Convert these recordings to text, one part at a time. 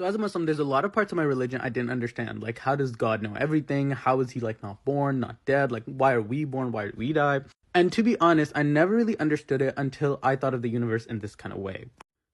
So as a Muslim, there's a lot of parts of my religion I didn't understand. Like, how does God know everything? How is he like not born, not dead? Like, why are we born? Why do we die? And to be honest, I never really understood it until I thought of the universe in this kind of way.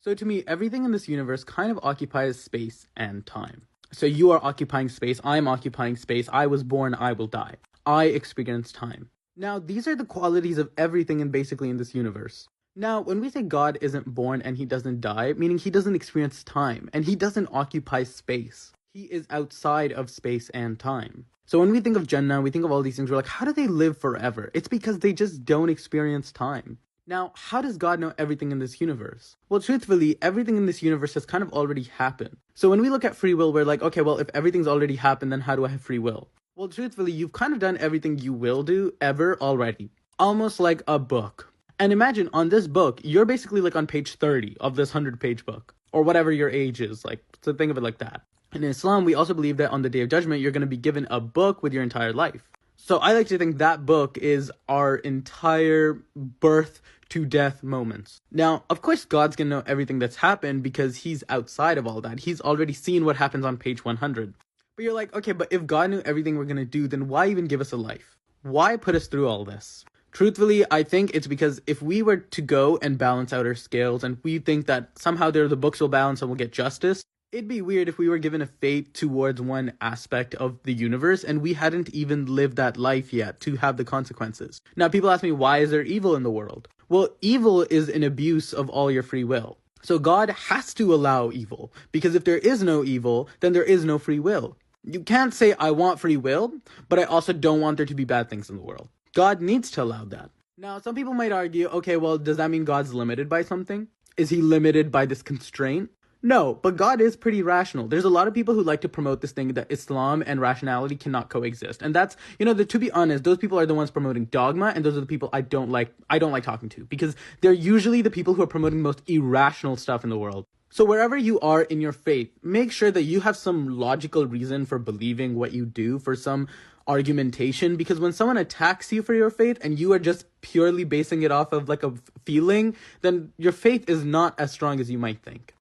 So to me, everything in this universe kind of occupies space and time. So you are occupying space, I'm occupying space, I was born, I will die. I experience time. Now, these are the qualities of everything in basically in this universe. Now, when we say God isn't born and he doesn't die, meaning he doesn't experience time and he doesn't occupy space. He is outside of space and time. So when we think of Jannah, we think of all these things, we're like, how do they live forever? It's because they just don't experience time. Now, how does God know everything in this universe? Well, truthfully, everything in this universe has kind of already happened. So when we look at free will, we're like, okay, well, if everything's already happened, then how do I have free will? Well, truthfully, you've kind of done everything you will do ever already. Almost like a book. And imagine on this book, you're basically like on page 30 of this 100-page book. Or whatever your age is, like, so think of it like that. In Islam, we also believe that on the Day of Judgment, you're going to be given a book with your entire life. So I like to think that book is our entire birth to death moments. Now, of course, God's going to know everything that's happened because he's outside of all that. He's already seen what happens on page 100. But you're like, okay, but if God knew everything we're going to do, then why even give us a life? Why put us through all this? Truthfully, I think it's because if we were to go and balance out our scales and we think that somehow the books will balance and we'll get justice, it'd be weird if we were given a fate towards one aspect of the universe and we hadn't even lived that life yet to have the consequences. Now, people ask me, why is there evil in the world? Well, evil is an abuse of all your free will. So God has to allow evil, because if there is no evil, then there is no free will. You can't say, I want free will, but I also don't want there to be bad things in the world. God needs to allow that. Now, some people might argue, okay, well, does that mean God's limited by something? Is he limited by this constraint? No, but God is pretty rational. There's a lot of people who like to promote this thing that Islam and rationality cannot coexist. And that's, to be honest, those people are the ones promoting dogma, and those are the people I don't like talking to, because they're usually the people who are promoting the most irrational stuff in the world. So wherever you are in your faith, make sure that you have some logical reason for believing what you do, for some argumentation, because when someone attacks you for your faith and you are just purely basing it off of like a feeling, then your faith is not as strong as you might think.